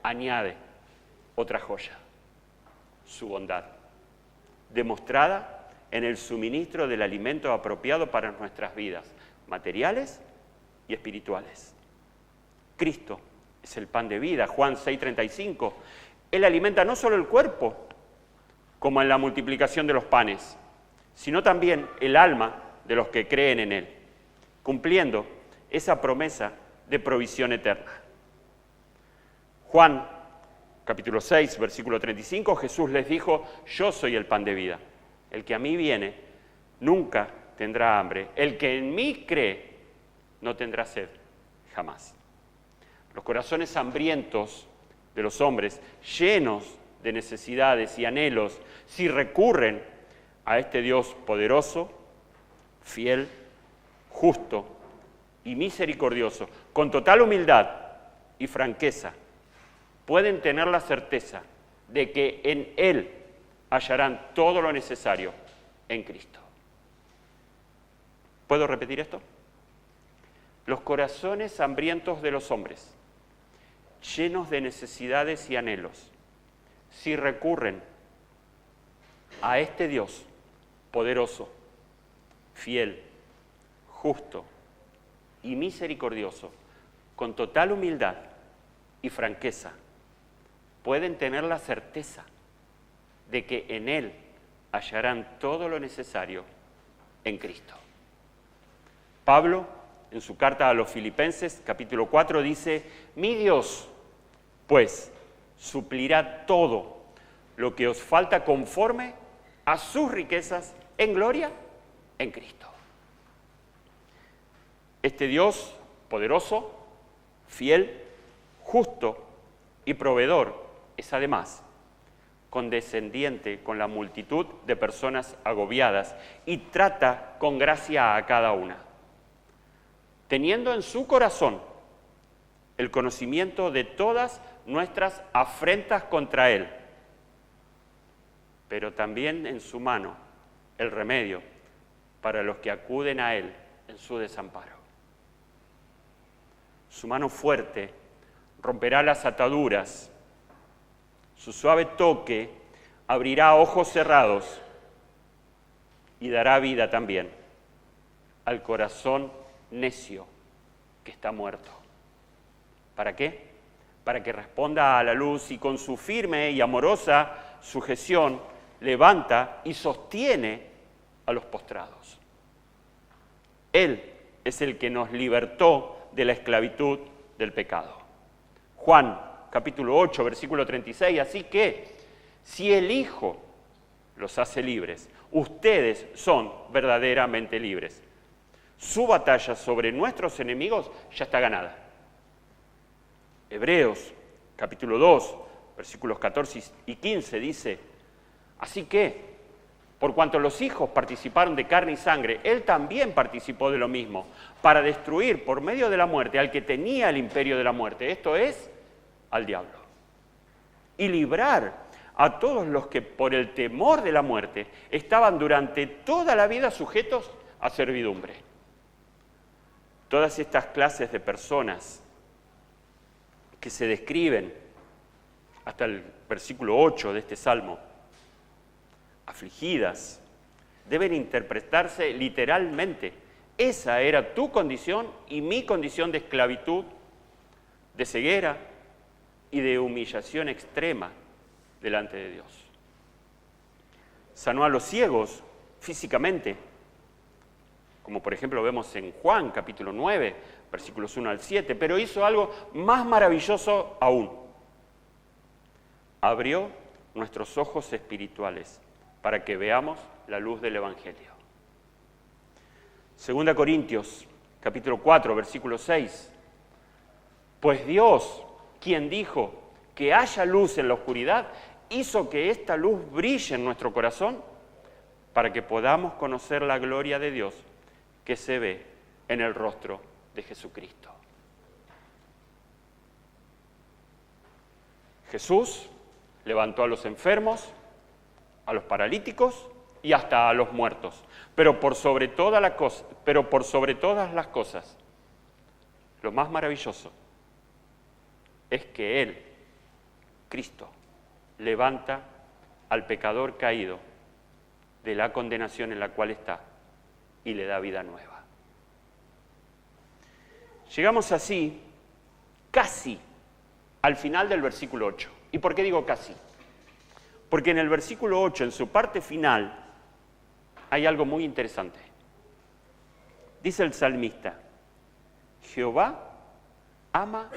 Añade otra joya, su bondad, demostrada en el suministro del alimento apropiado para nuestras vidas, materiales y espirituales. Cristo es el pan de vida, Juan 6:35. Él alimenta no solo el cuerpo, como en la multiplicación de los panes, sino también el alma de los que creen en Él, cumpliendo esa promesa de provisión eterna. Juan, capítulo 6, versículo 35, Jesús les dijo: yo soy el pan de vida. El que a mí viene nunca tendrá hambre. El que en mí cree no tendrá sed jamás. Los corazones hambrientos de los hombres, llenos de necesidades y anhelos, si recurren a este Dios poderoso, fiel, justo y misericordioso, con total humildad y franqueza, pueden tener la certeza de que en Él hallarán todo lo necesario en Cristo. ¿Puedo repetir esto? Los corazones hambrientos de los hombres, llenos de necesidades y anhelos, si recurren a este Dios poderoso, fiel, justo y misericordioso, con total humildad y franqueza, pueden tener la certeza de que en Él hallarán todo lo necesario en Cristo. Pablo, en su carta a los Filipenses, capítulo 4, dice: mi Dios, pues, suplirá todo lo que os falta conforme a sus riquezas en gloria en Cristo. Este Dios poderoso, fiel, justo y proveedor es además condescendiente con la multitud de personas agobiadas y trata con gracia a cada una, teniendo en su corazón el conocimiento de todas nuestras afrentas contra Él, pero también en su mano el remedio para los que acuden a Él en su desamparo. Su mano fuerte romperá las ataduras, su suave toque abrirá ojos cerrados y dará vida también al corazón necio que está muerto. ¿Para qué? Para que responda a la luz y con su firme y amorosa sujeción levanta y sostiene a los postrados. Él es el que nos libertó de la esclavitud del pecado. Juan, capítulo 8, versículo 36, así que si el Hijo los hace libres, ustedes son verdaderamente libres. Su batalla sobre nuestros enemigos ya está ganada. Hebreos, capítulo 2, versículos 14 y 15 dice: así que, por cuanto los hijos participaron de carne y sangre, Él también participó de lo mismo, para destruir por medio de la muerte al que tenía el imperio de la muerte, esto es, al diablo, y librar a todos los que por el temor de la muerte estaban durante toda la vida sujetos a servidumbre. Todas estas clases de personas que se describen hasta el versículo 8 de este salmo, afligidas, deben interpretarse literalmente. Esa era tu condición y mi condición de esclavitud, de ceguera y de humillación extrema delante de Dios. Sanó a los ciegos físicamente, como por ejemplo vemos en Juan capítulo 9, versículos 1 al 7, pero hizo algo más maravilloso aún. Abrió nuestros ojos espirituales para que veamos la luz del Evangelio. 2 Corintios, capítulo 4, versículo 6. Pues Dios, quien dijo que haya luz en la oscuridad, hizo que esta luz brille en nuestro corazón para que podamos conocer la gloria de Dios que se ve en el rostro de Jesucristo. Jesús levantó a los enfermos, a los paralíticos y hasta a los muertos. Pero por sobre todas las cosas, lo más maravilloso es que Él, Cristo, levanta al pecador caído de la condenación en la cual está y le da vida nueva. Llegamos así casi al final del versículo 8. ¿Y por qué digo casi? Porque en el versículo 8, en su parte final, hay algo muy interesante. Dice el salmista: Jehová ama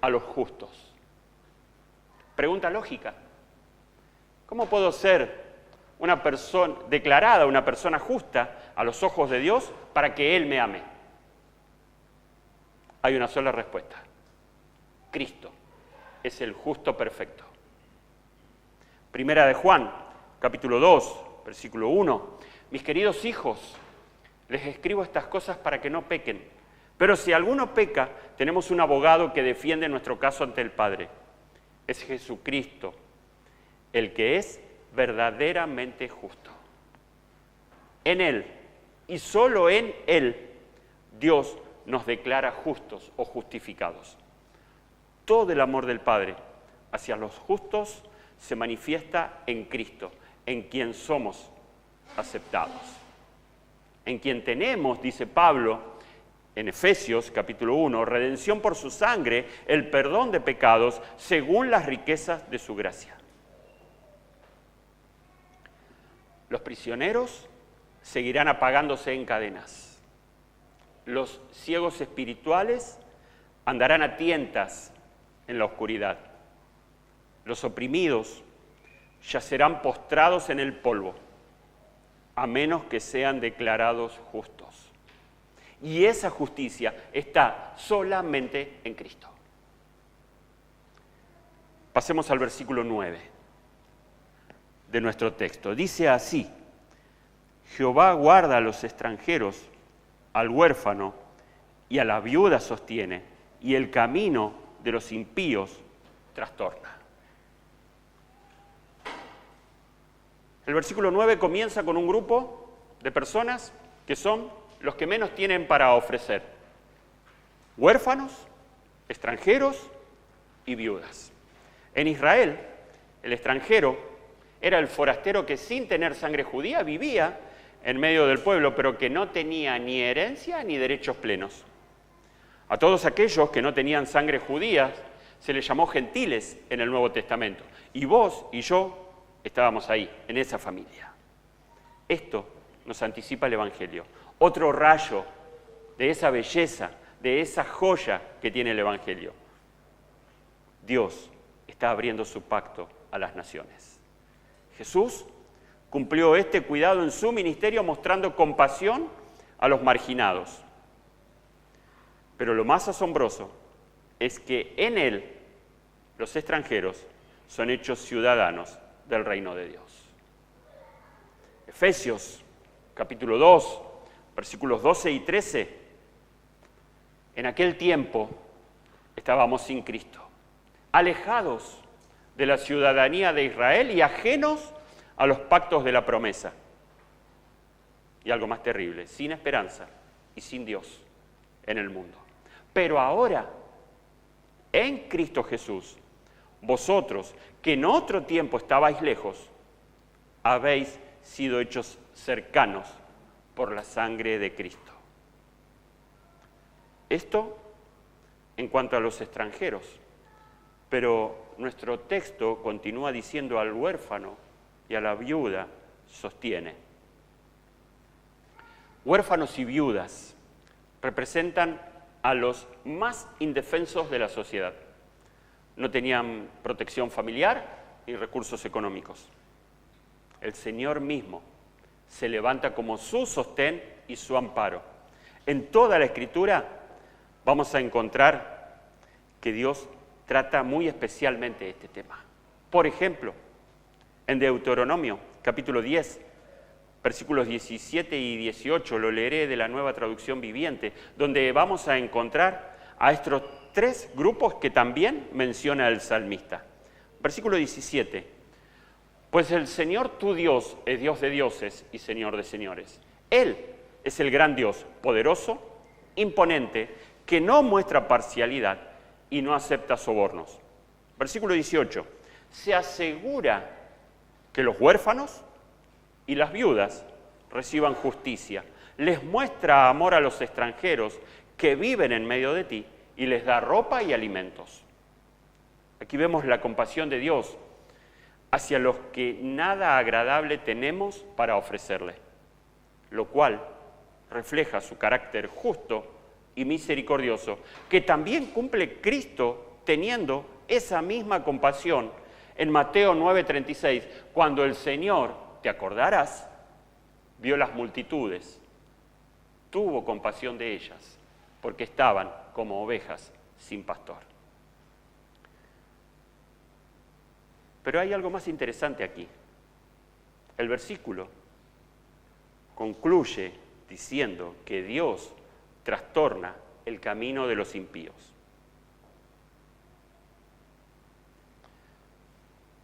a los justos. Pregunta lógica. ¿Cómo puedo ser una persona declarada, una persona justa a los ojos de Dios para que Él me ame? Hay una sola respuesta. Cristo es el justo perfecto. Primera de Juan, capítulo 2, versículo 1. Mis queridos hijos, les escribo estas cosas para que no pequen. Pero si alguno peca, tenemos un abogado que defiende nuestro caso ante el Padre. Es Jesucristo, el que es verdaderamente justo. En Él, y solo en Él, Dios nos declara justos o justificados. Todo el amor del Padre hacia los justos se manifiesta en Cristo, en quien somos aceptados. En quien tenemos, dice Pablo, en Efesios capítulo 1, redención por su sangre, el perdón de pecados, según las riquezas de su gracia. Los prisioneros seguirán apagándose en cadenas. Los ciegos espirituales andarán a tientas en la oscuridad. Los oprimidos yacerán postrados en el polvo, a menos que sean declarados justos. Y esa justicia está solamente en Cristo. Pasemos al versículo 9 de nuestro texto. Dice así: Jehová guarda a los extranjeros, al huérfano y a la viuda sostiene, y el camino de los impíos trastorna. El versículo 9 comienza con un grupo de personas que son los que menos tienen para ofrecer: huérfanos, extranjeros y viudas. En Israel, el extranjero era el forastero que sin tener sangre judía vivía en medio del pueblo, pero que no tenía ni herencia ni derechos plenos. A todos aquellos que no tenían sangre judía se les llamó gentiles en el Nuevo Testamento. Y vos y yo estábamos ahí, en esa familia. Esto nos anticipa el Evangelio. Otro rayo de esa belleza, de esa joya que tiene el Evangelio. Dios está abriendo su pacto a las naciones. Jesús cumplió este cuidado en su ministerio mostrando compasión a los marginados. Pero lo más asombroso es que en Él los extranjeros son hechos ciudadanos del reino de Dios. Efesios, capítulo 2, versículos 12 y 13. En aquel tiempo estábamos sin Cristo, alejados de la ciudadanía de Israel y ajenos a los pactos de la promesa. Y algo más terrible, sin esperanza y sin Dios en el mundo. Pero ahora, en Cristo Jesús, vosotros, que en otro tiempo estabais lejos, habéis sido hechos cercanos por la sangre de Cristo. Esto en cuanto a los extranjeros, pero nuestro texto continúa diciendo: al huérfano y a la viuda sostiene. Huérfanos y viudas representan a los más indefensos de la sociedad. No tenían protección familiar ni recursos económicos. El Señor mismo se levanta como su sostén y su amparo. En toda la Escritura vamos a encontrar que Dios trata muy especialmente este tema. Por ejemplo, en Deuteronomio, capítulo 10, versículos 17 y 18, lo leeré de la Nueva Traducción Viviente, donde vamos a encontrar a estos tres grupos que también menciona el salmista: Versículo 17. Pues el Señor tu Dios es Dios de dioses y Señor de señores. Él es el gran Dios, poderoso, imponente, que no muestra parcialidad y no acepta sobornos. Versículo 18. Se asegura que los huérfanos y las viudas reciban justicia. Les muestra amor a los extranjeros que viven en medio de ti y les da ropa y alimentos. Aquí vemos la compasión de Dios hacia los que nada agradable tenemos para ofrecerle, lo cual refleja su carácter justo y misericordioso, que también cumple Cristo teniendo esa misma compasión en Mateo 9:36, cuando el Señor, te acordarás, vio las multitudes, tuvo compasión de ellas, porque estaban como ovejas sin pastor. Pero hay algo más interesante aquí. El versículo concluye diciendo que Dios trastorna el camino de los impíos.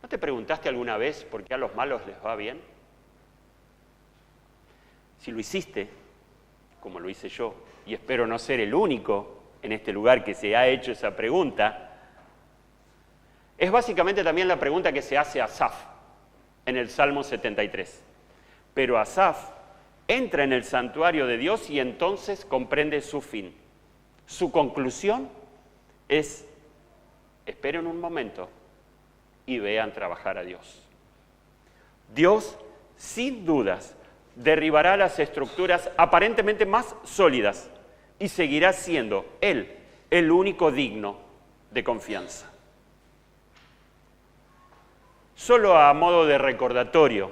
¿No te preguntaste alguna vez por qué a los malos les va bien? Si lo hiciste, como lo hice yo, y espero no ser el único en este lugar que se ha hecho esa pregunta, es básicamente también la pregunta que se hace a Asaf en el Salmo 73. Pero Asaf entra en el santuario de Dios y entonces comprende su fin. Su conclusión es: esperen un momento y vean trabajar a Dios. Dios, sin dudas, derribará las estructuras aparentemente más sólidas y seguirá siendo Él el único digno de confianza. Solo a modo de recordatorio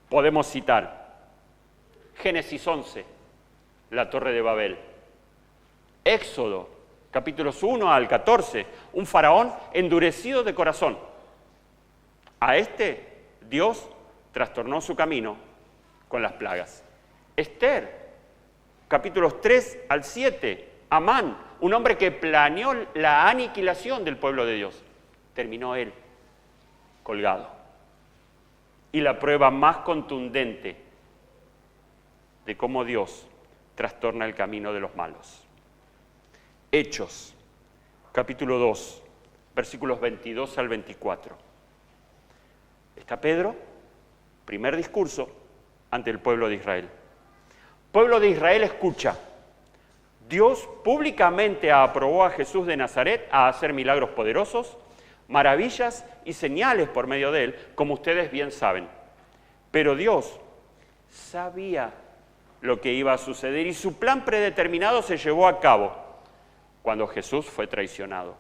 podemos citar Génesis 11, la Torre de Babel; Éxodo, capítulos 1 al 14, un faraón endurecido de corazón. A este Dios trastornó su camino con las plagas. Esther, capítulos 3 al 7, Amán, un hombre que planeó la aniquilación del pueblo de Dios. Terminó él colgado. Y la prueba más contundente de cómo Dios trastorna el camino de los malos. Hechos, capítulo 2, versículos 22 al 24. Está Pedro, primer discurso ante el pueblo de Israel. Pueblo de Israel, escucha. Dios públicamente aprobó a Jesús de Nazaret a hacer milagros poderosos, maravillas y señales por medio de él, como ustedes bien saben. Pero Dios sabía lo que iba a suceder y su plan predeterminado se llevó a cabo cuando Jesús fue traicionado.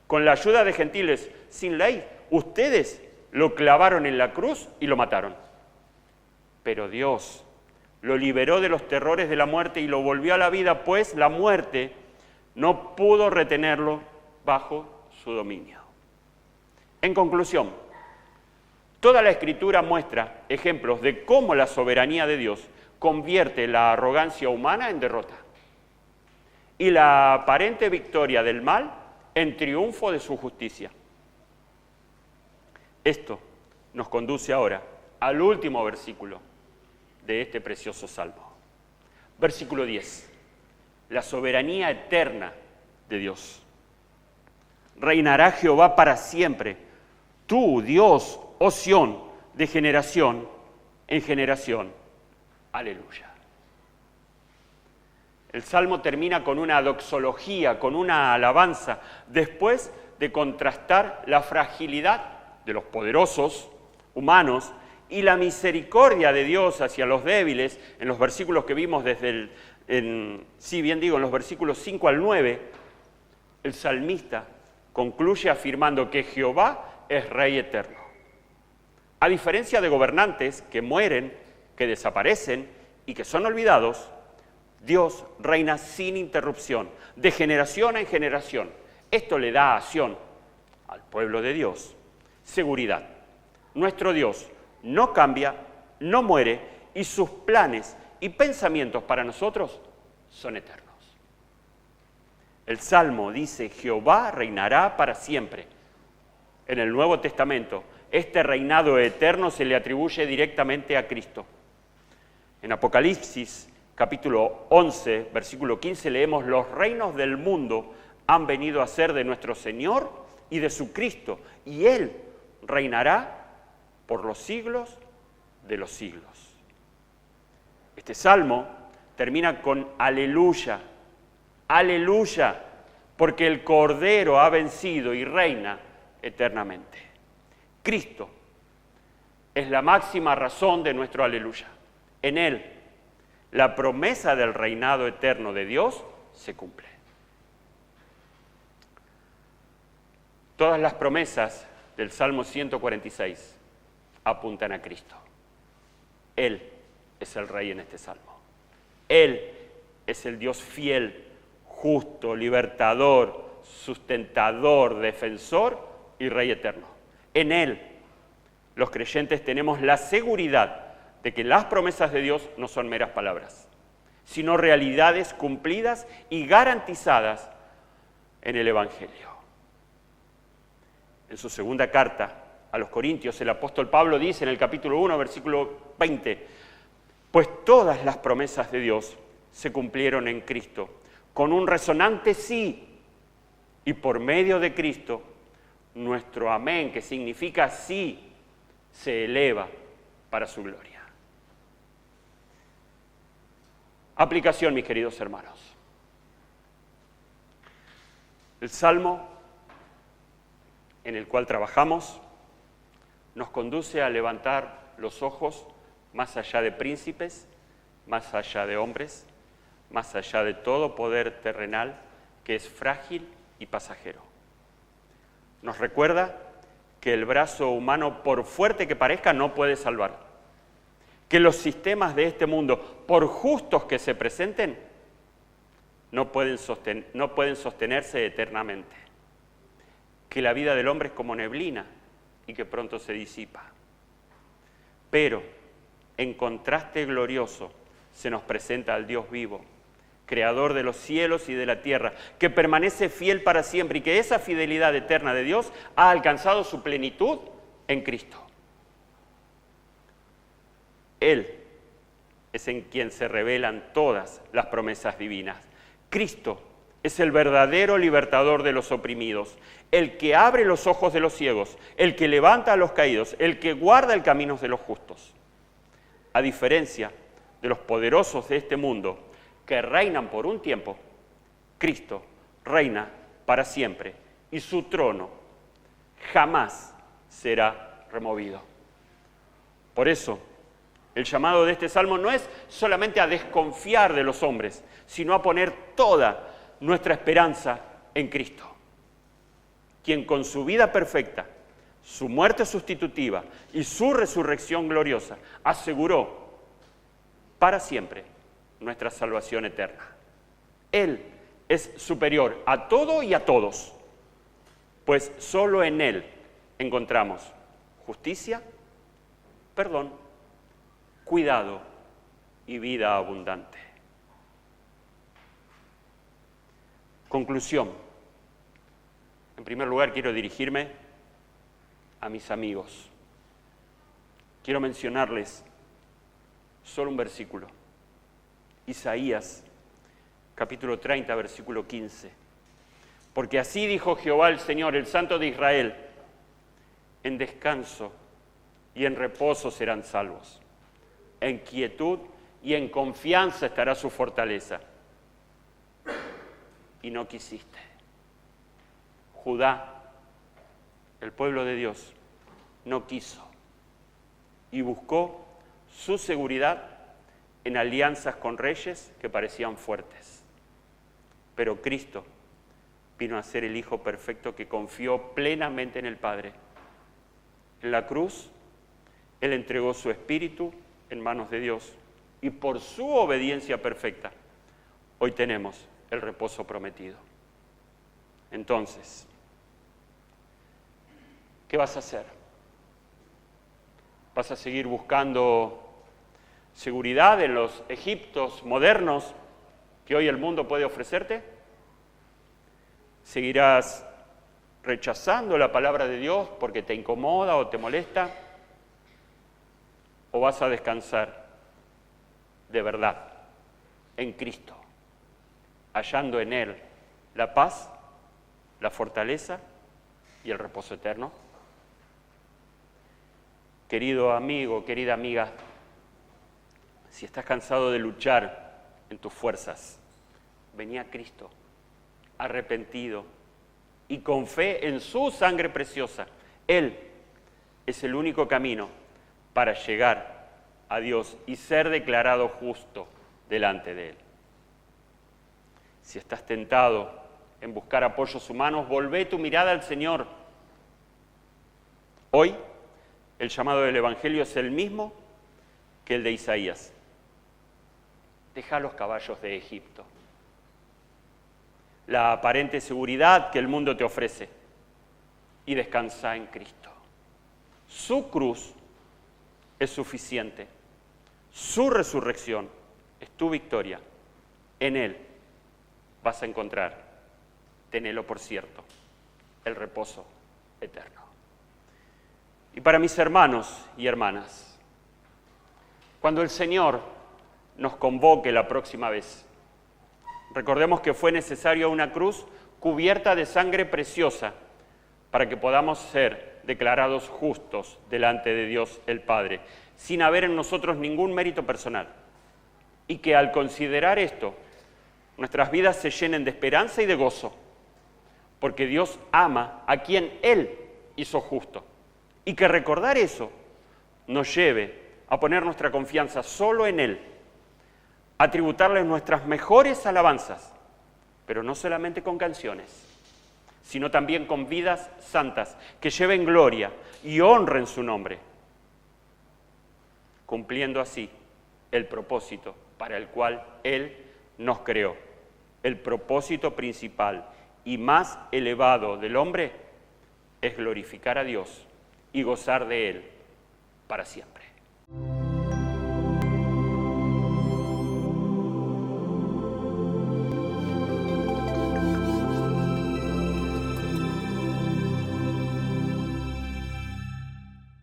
Con la ayuda de gentiles sin ley, ustedes lo clavaron en la cruz y lo mataron. Pero Dios lo liberó de los terrores de la muerte y lo volvió a la vida, pues la muerte no pudo retenerlo bajo su dominio. En conclusión, toda la Escritura muestra ejemplos de cómo la soberanía de Dios convierte la arrogancia humana en derrota y la aparente victoria del mal en triunfo de su justicia. Esto nos conduce ahora al último versículo de este precioso salmo. Versículo 10. La soberanía eterna de Dios. Reinará Jehová para siempre. Tú, Dios, oh Sión, de generación en generación. Aleluya. El salmo termina con una doxología, con una alabanza, después de contrastar la fragilidad de los poderosos humanos y la misericordia de Dios hacia los débiles, en los versículos que vimos en los versículos 5 al 9, el salmista concluye afirmando que Jehová es Rey eterno. A diferencia de gobernantes que mueren, que desaparecen y que son olvidados, Dios reina sin interrupción, de generación en generación. Esto le da a Sión, al pueblo de Dios, seguridad. Nuestro Dios no cambia, no muere, y sus planes y pensamientos para nosotros son eternos. El Salmo dice: Jehová reinará para siempre. en el Nuevo Testamento, este reinado eterno se le atribuye directamente a Cristo. En Apocalipsis, capítulo 11, versículo 15, leemos: los reinos del mundo han venido a ser de nuestro Señor y de su Cristo, y Él reinará por los siglos de los siglos. Este salmo termina con aleluya, aleluya, porque el Cordero ha vencido y reina eternamente. Cristo es la máxima razón de nuestro aleluya. En Él, la promesa del reinado eterno de Dios se cumple. Todas las promesas del Salmo 146 apuntan a Cristo. Él es el Rey en este Salmo. Él es el Dios fiel, justo, libertador, sustentador, defensor y Rey eterno. En Él, los creyentes tenemos la seguridad de que las promesas de Dios no son meras palabras, sino realidades cumplidas y garantizadas en el Evangelio. En su segunda carta a los Corintios, el apóstol Pablo dice en el capítulo 1, versículo 20, pues todas las promesas de Dios se cumplieron en Cristo, con un resonante sí, y por medio de Cristo, nuestro amén, que significa sí, se eleva para su gloria. Aplicación, mis queridos hermanos. El Salmo en el cual trabajamos nos conduce a levantar los ojos más allá de príncipes, más allá de hombres, más allá de todo poder terrenal que es frágil y pasajero. Nos recuerda que el brazo humano, por fuerte que parezca, no puede salvar. Que los sistemas de este mundo, por justos que se presenten, no pueden sostenerse eternamente. Que la vida del hombre es como neblina y que pronto se disipa. Pero, en contraste glorioso, se nos presenta al Dios vivo, creador de los cielos y de la tierra, que permanece fiel para siempre y que esa fidelidad eterna de Dios ha alcanzado su plenitud en Cristo. Él es en quien se revelan todas las promesas divinas. Cristo es el verdadero libertador de los oprimidos, el que abre los ojos de los ciegos, el que levanta a los caídos, el que guarda el camino de los justos. A diferencia de los poderosos de este mundo que reinan por un tiempo, Cristo reina para siempre y su trono jamás será removido. Por eso, el llamado de este salmo no es solamente a desconfiar de los hombres, sino a poner toda nuestra esperanza en Cristo, quien con su vida perfecta, su muerte sustitutiva y su resurrección gloriosa aseguró para siempre nuestra salvación eterna. Él es superior a todo y a todos, pues solo en Él encontramos justicia, perdón, cuidado y vida abundante. Conclusión. En primer lugar, quiero dirigirme a mis amigos. Quiero mencionarles solo un versículo. Isaías, capítulo 30, versículo 15. Porque así dijo Jehová el Señor, el Santo de Israel: en descanso y en reposo serán salvos. En quietud y en confianza estará su fortaleza. Y no quisiste. Judá, el pueblo de Dios, no quiso y buscó su seguridad en alianzas con reyes que parecían fuertes. Pero Cristo vino a ser el Hijo perfecto que confió plenamente en el Padre. En la cruz, Él entregó su espíritu en manos de Dios y por su obediencia perfecta, hoy tenemos el reposo prometido. Entonces, ¿qué vas a hacer? ¿Vas a seguir buscando seguridad en los Egiptos modernos que hoy el mundo puede ofrecerte? ¿Seguirás rechazando la palabra de Dios porque te incomoda o te molesta? ¿O vas a descansar de verdad en Cristo, hallando en Él la paz, la fortaleza y el reposo eterno? Querido amigo, querida amiga, si estás cansado de luchar en tus fuerzas, vení a Cristo, arrepentido y con fe en su sangre preciosa. Él es el único camino para llegar a Dios y ser declarado justo delante de Él. Si estás tentado en buscar apoyos humanos, volvé tu mirada al Señor. Hoy, el llamado del Evangelio es el mismo que el de Isaías. Deja los caballos de Egipto, la aparente seguridad que el mundo te ofrece, y descansa en Cristo. Su cruz es suficiente. Su resurrección es tu victoria. En Él vas a encontrar, tenelo por cierto, el reposo eterno. Y para mis hermanos y hermanas, cuando el Señor nos convoque la próxima vez, recordemos que fue necesaria una cruz cubierta de sangre preciosa para que podamos ser declarados justos delante de Dios el Padre, sin haber en nosotros ningún mérito personal. Y que al considerar esto, nuestras vidas se llenen de esperanza y de gozo, porque Dios ama a quien Él hizo justo. Y que recordar eso nos lleve a poner nuestra confianza solo en Él, a tributarle nuestras mejores alabanzas, pero no solamente con canciones, sino también con vidas santas que lleven gloria y honren su nombre, cumpliendo así el propósito para el cual Él nos creó. El propósito principal y más elevado del hombre es glorificar a Dios y gozar de Él para siempre.